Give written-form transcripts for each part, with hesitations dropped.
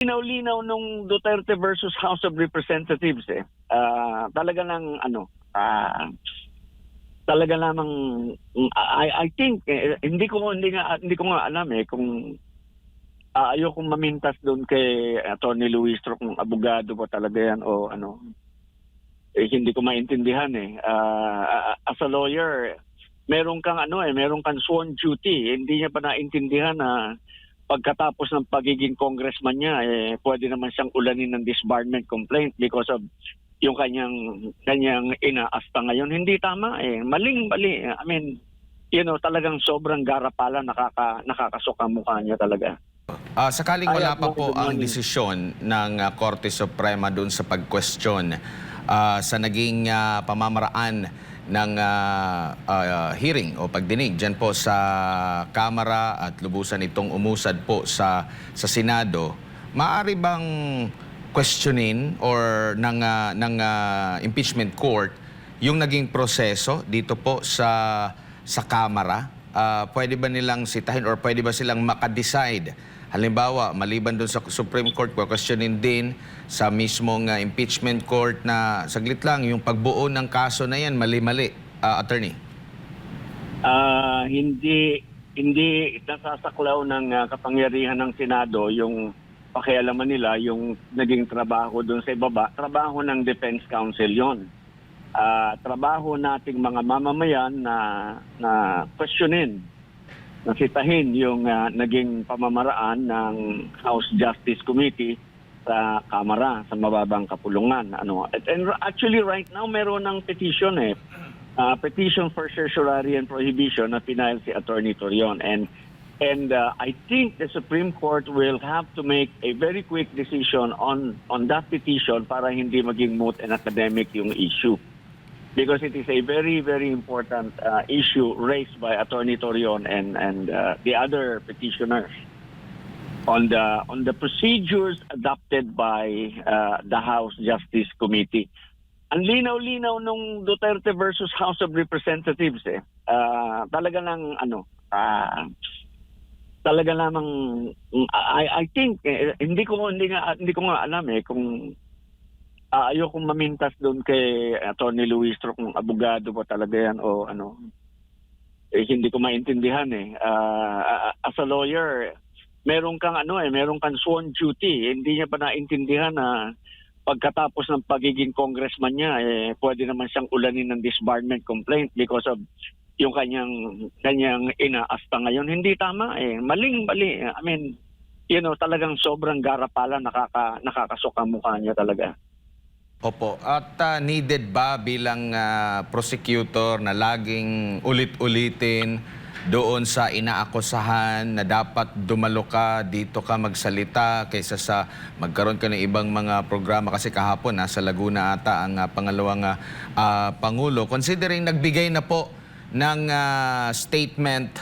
Linaw-linaw nung Duterte versus House of Representatives talaga ng talaga namang I think hindi ko nga alam kung ayokong mamintas doon kay Attorney Luistro kung abogado ba talaga yan o ano. Hindi ko maintindihan as a lawyer, meron kang meron kang sworn duty. Hindi niya pa naintindihan na pagkatapos ng pagiging congressman niya, pwede naman siyang ulanin ng disbarment complaint because of yung kanyang inaasta ngayon. Hindi tama Maling-mali. I mean, talagang sobrang garapalan, nakakasuka mukha niya talaga. Sakaling wala pa po Good ang morning. desisyon ng Korte Suprema dun sa pag-question sa naging pamamaraan ng hearing o pagdinig dyan po sa Kamara at lubusan itong umusad po sa Senado, maaari bang questionin or ng impeachment court yung naging proseso dito po sa Kamara? Pwede ba nilang sitahin or pwede ba silang makadecide? Halimbawa, maliban doon sa Supreme Court, questionin din sa mismong impeachment court na saglit lang, yung pagbuo ng kaso na yan, mali-mali, attorney. Hindi nasasaklaw ng kapangyarihan ng Senado yung pakialaman nila, yung naging trabaho doon sa ibaba. Trabaho ng Defense Counsel yon. Trabaho nating mga mamamayan na questionin, nasitahin yung naging pamamaraan ng House Justice Committee sa Kamara, sa mababang kapulungan. And actually right now meron ng petition petition for certiorari and prohibition na pinile si Attorney Torion. And I think the Supreme Court will have to make a very quick decision on that petition para hindi maging moot and academic yung issue. Because it is a very, very important issue raised by Attorney Torion and the other petitioners on the procedures adopted by the House Justice Committee. Ang linaw-linaw nung Duterte versus House of Representatives talaga ng talaga namang I think hindi ko nga alam kung ayokong mamintas doon kay Attorney Luistro kung abogado ba talaga yan o ano. Hindi ko maintindihan as a lawyer, meron kang meron kang sworn duty. Hindi niya pa naintindihan na pagkatapos ng pagiging congressman niya, pwede naman siyang ulanin ng disbarment complaint because of yung kanyang inaasta ngayon. Hindi tama Maling-mali. I mean, talagang sobrang garapalan, nakakasuka mukha niya talaga. Opo. At needed ba bilang prosecutor na laging ulit-ulitin doon sa inaakusahan na dapat dumalo ka, dito ka magsalita kaysa sa magkaroon ka ng ibang mga programa? Kasi kahapon nasa Laguna ata ang pangalawang Pangulo. Considering nagbigay na po ng statement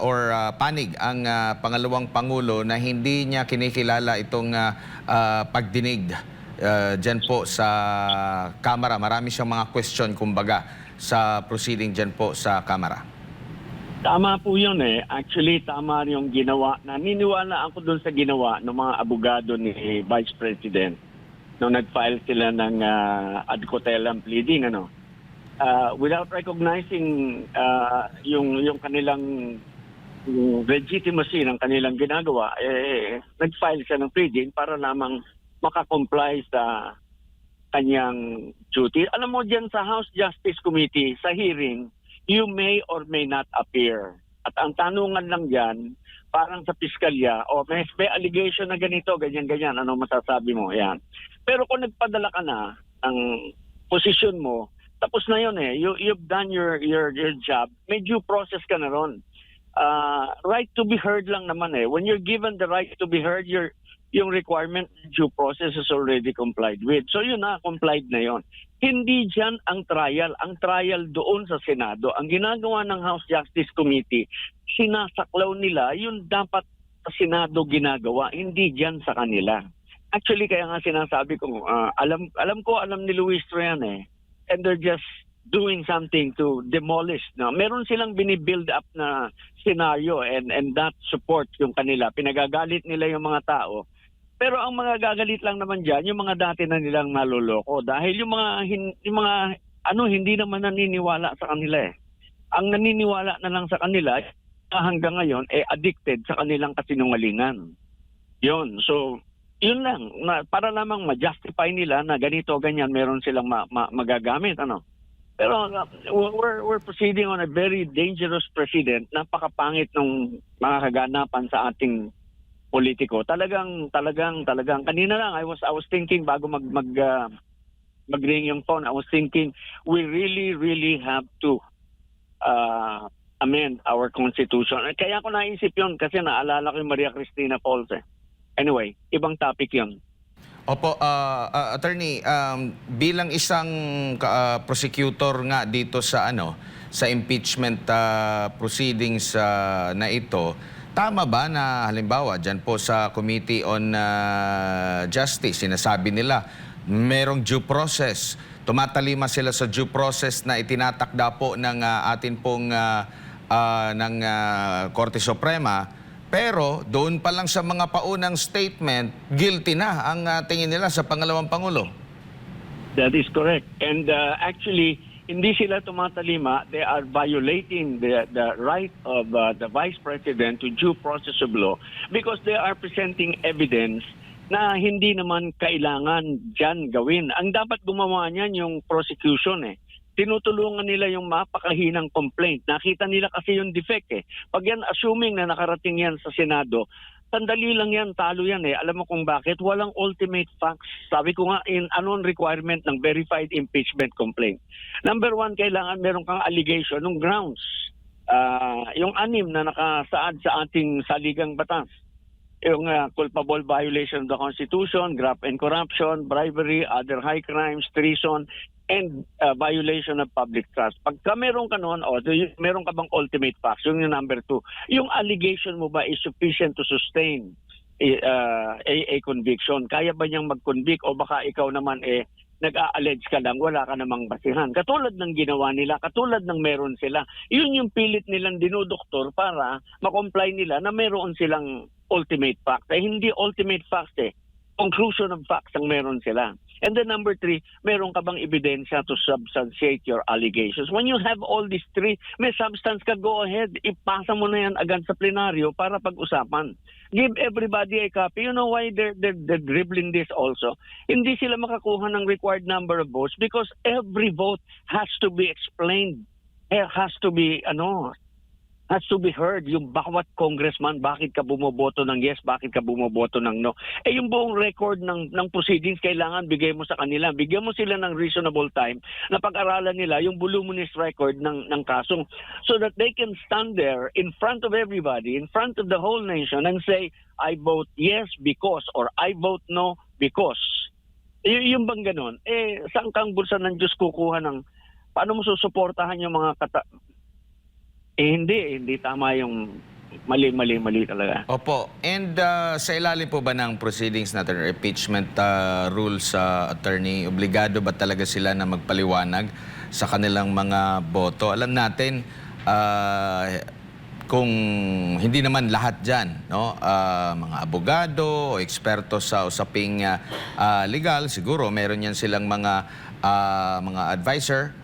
or panig ang pangalawang Pangulo na hindi niya kinikilala itong pagdinig dyan po sa Kamara. Marami siyang mga question, kumbaga, sa proceeding dyan po sa Kamara. Tama po yun Actually, tama yung ginawa. Naniniwala ako dun sa ginawa ng mga abogado ni Vice President nung nag-file sila ng ad cotellam pleading, without recognizing yung kanilang legitimacy ng kanilang ginagawa, nag-file siya ng pleading para lamang makakomply sa kanyang duty. Alam mo, dyan sa House Justice Committee, sa hearing, you may or may not appear. At ang tanungan lang dyan, parang sa piskalya, may allegation na ganito, ganyan-ganyan, ano masasabi mo? Yan. Pero kung nagpadala ka na ang posisyon mo, tapos na yun you've done your job, may due process ka na ron. Right to be heard lang naman When you're given the right to be heard, yung requirement due process is already complied with. So yun complied na yon. Hindi dyan ang trial. Ang trial doon sa Senado. Ang ginagawa ng House Justice Committee, sinasaklaw nila yung dapat sa Senado ginagawa, hindi dyan sa kanila. Actually, kaya nga sinasabi ko, alam ni Luistro yan and they're just doing something to demolish. Meron silang binibuild up na scenario and that support yung kanila. Pinagagalit nila yung mga tao Pero ang mga gagalit lang naman diyan, yung mga dati na nilang naloloko dahil yung mga hindi naman naniniwala sa kanila eh. Ang naniniwala na lang sa kanila hanggang ngayon addicted sa kanilang kasinungalingan. Yun. So, yun lang para lamang ma-justify nila na ganito ganyan meron silang magagamit Pero we're proceeding on a very dangerous precedent. Napakapangit ng mga kaganapan sa ating politiko. Talagang kanina lang I was thinking bago mag-ring yung phone. I was thinking we really have to amend our constitution. Kaya ko naisip yun kasi naalala ko yung Maria Cristina Falls eh. Anyway, ibang topic yun. Opo, attorney, bilang isang prosecutor nga dito sa sa impeachment proceedings na ito, tama ba na halimbawa diyan po sa Committee on Justice sinasabi nila merong due process, tumatalima sila sa due process na itinatakda po ng atin pong ng Korte Suprema. Pero doon pa lang sa mga paunang statement, guilty na ang tingin nila sa pangalawang Pangulo. That is correct. And actually, hindi sila tumatalima. They are violating the right of the Vice President to due process of law because they are presenting evidence na hindi naman kailangan dyan gawin. Ang dapat gumawa niyan yung prosecution eh. Tinutulungan nila yung mapakahinang complaint. Nakita nila kasi yung defect eh. Pag yan, assuming na nakarating yan sa Senado, sandali lang yan, talo yan eh. Alam mo kung bakit? Walang ultimate facts. Sabi ko nga, anong requirement ng verified impeachment complaint? Number one, kailangan meron kang allegation ng grounds. Yung 6 na nakasaad sa ating saligang batas. Yung culpable violation of the Constitution, graft and corruption, bribery, other high crimes, treason, and violation of public trust. Pagka meron ka noon, meron ka bang ultimate facts? Yung number 2. Yung allegation mo ba is sufficient to sustain a conviction? Kaya ba niyang mag-convict o baka ikaw naman nag-a-allege ka lang, wala ka namang basihan. Katulad ng ginawa nila, katulad ng meron sila. Yun yung pilit nilang dinudoktor para makomply nila na meron silang ultimate facts. Hindi ultimate facts conclusion of facts ang meron sila. And then number 3, meron ka bang ebidensya to substantiate your allegations? When you have all these 3, may substance ka, go ahead. Ipasa mo na yan agad sa plenaryo para pag-usapan. Give everybody a copy. You know why they're dribbling this also? Hindi sila makakuha ng required number of votes because every vote has to be explained. It has to be heard. Yung bawat congressman, bakit ka bumoboto ng yes, bakit ka bumoboto ng no. Yung buong record ng proceedings, kailangan bigay mo sa kanila. Bigyan mo sila ng reasonable time na pag-aralan nila yung voluminous record ng kasong so that they can stand there in front of everybody, in front of the whole nation and say, I vote yes because or I vote no because. Yung bang ganon? Saan kang bulsa ng Diyos kukuha ng paano mo susuportahan yung mga hindi tama yung mali talaga. Opo. And sa ilalim po ba ng proceedings natin, impeachment rules, attorney, obligado ba talaga sila na magpaliwanag sa kanilang mga boto? Alam natin, kung hindi naman lahat dyan, mga abogado o eksperto sa usaping legal, siguro meron yan silang mga advisor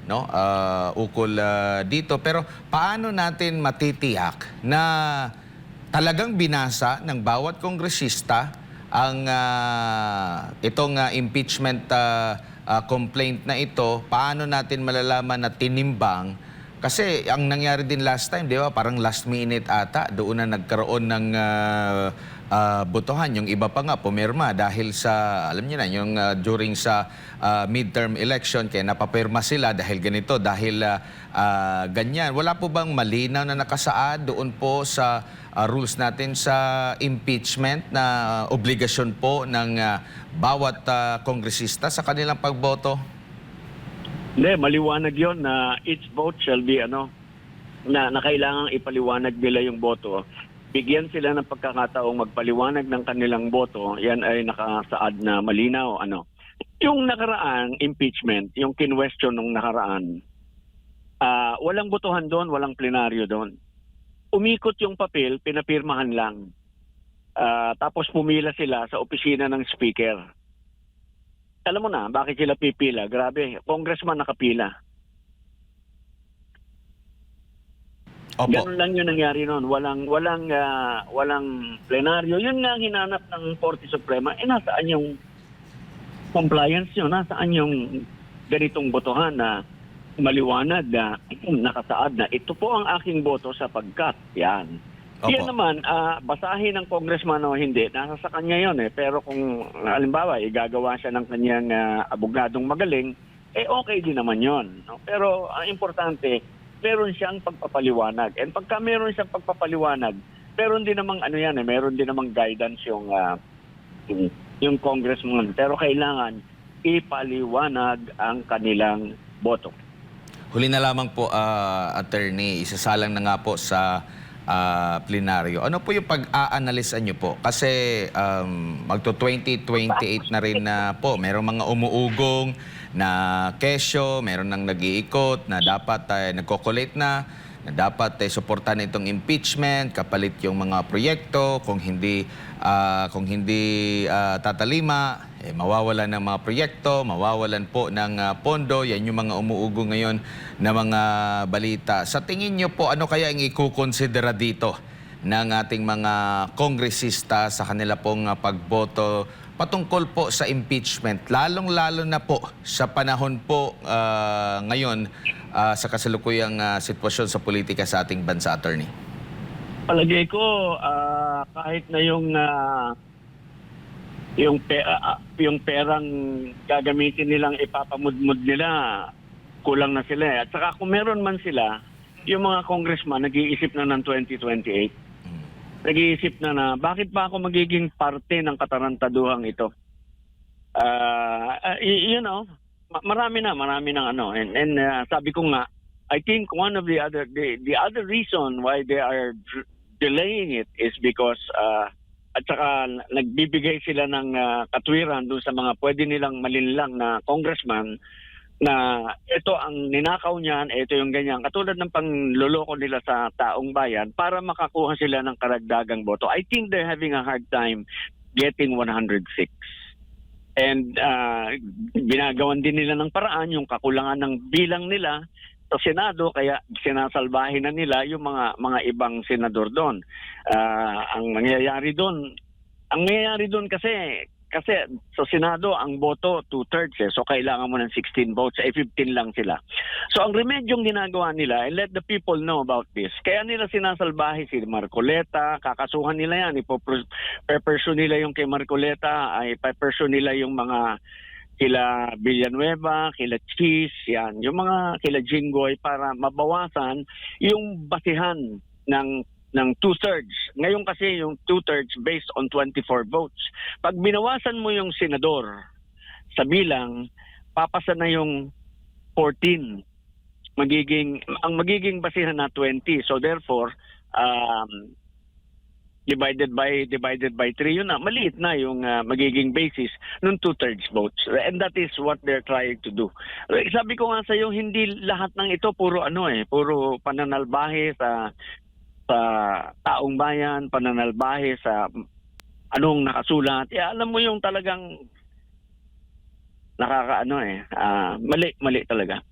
ukol dito, pero paano natin matitiyak na talagang binasa ng bawat kongresista ang itong impeachment complaint na ito? Paano natin malalaman na tinimbang? Kasi ang nangyari din last time, di ba, parang last minute ata doon na nagkaroon ng botohan. Yung iba pa nga pumirma dahil sa, alam niyo na, yung during sa midterm election, kaya napapirma sila dahil ganito, dahil ganyan. Wala po bang malinaw na nakasaad doon po sa rules natin sa impeachment na obligasyon po ng bawat kongresista sa kanilang pagboto? Hindi, maliwanag yon na each vote shall be na kailangang ipaliwanag nila yung boto. Bigyan sila ng pagkakataong magpaliwanag ng kanilang boto. Yan ay nakasaad na malinaw. Yung nakaraang impeachment, yung kinwestiyon nung nakaraan, walang botohan doon, walang plenaryo doon. Umikot yung papel, pinapirmahan lang. Tapos pumila sila sa opisina ng speaker. Alam mo na, bakit sila pipila? Grabe, congressman nakapila. Opo. Ganun lang yung nangyari noon. Walang plenaryo. Yun nga ang hinanap ng Korte Suprema. Nasaan yung compliance nyo? Nasaan yung ganitong botohan na maliwanag na nakasaad na ito po ang aking boto sapagkat yan. Opo. Yan naman, basahin ng congressman o hindi, nasa sa kanya yun eh. Pero kung halimbawa, igagawa siya ng kanyang abogadong magaling, okay din naman yun. No? Pero ang importante, meron siyang pagpapaliwanag. And pagka meron siyang pagpapaliwanag, meron din namang meron din namang guidance yung congressman. Pero kailangan ipaliwanag ang kanilang boto. Huli na lamang po, attorney, isasalang na nga po sa plenaryo. Ano po yung pag-aanalisa nyo po? Kasi magto-2028 na rin na po. Merong mga umuugong na kesyo, meron nang nag-iikot na dapat nagko-collate na dapat suportahan itong impeachment, kapalit yung mga proyekto, kung hindi tatalima, mawawalan ng mga proyekto, mawawalan po ng pondo. Yan yung mga umuugo ngayon na mga balita. Sa tingin nyo po, ano kaya ang ikukonsidera dito ng ating mga kongresista sa kanila pong pagboto patungkol po sa impeachment, lalong-lalo na po sa panahon po ngayon sa kasalukuyang sitwasyon sa politika sa ating bansa, attorney? Palagay ko, kahit na yung perang gagamitin nilang ipapamudmud nila, kulang na sila. At saka kung meron man sila, yung mga congressman nag-iisip na ng 2028. Nag-iisip na bakit ba ako magiging parte ng katarantaduhang ito? Marami na and sabi ko nga, I think one of the other reason why they are delaying it is because at saka nagbibigay sila ng katwiran doon sa mga pwede nilang malinlang na congressman na ito ang ninakaw niyan, ito yung ganyan. Katulad ng pangloloko nila sa taong bayan para makakuha sila ng karagdagang boto. I think they're having a hard time getting 106. And ginagawan din nila ng paraan yung kakulangan ng bilang nila sa Senado, kaya sinasalbahin na nila yung mga ibang senador doon. Ang mangyayari doon kasi sa Senado ang boto 2/3 so kailangan mo ng 16 votes, 15 lang sila. So ang remedyong ginagawa nila, let the people know about this. Kaya nila sinasalbahe si Marcoleta, kakasuhan nila yan, ipo-person nila yung kay Marcoleta, ay ipo-person nila yung mga kila Villanueva, kila Cheese, yan, yung mga kila Jinggoy para mabawasan yung basihan ng 2/3. Ngayon kasi yung 2/3 based on 24 votes. Pag binawasan mo yung senador sa bilang, papasa na yung 14. Ang magiging basihan na 20. So therefore, divided by 3, yun na, maliit na yung magiging basis ng 2/3 votes. And that is what they're trying to do. Sabi ko nga sa iyo, hindi lahat ng ito puro puro pananalbahe sa taong bayan, pananalbahe sa anong nakasulat. Alam mo yung talagang mali talaga.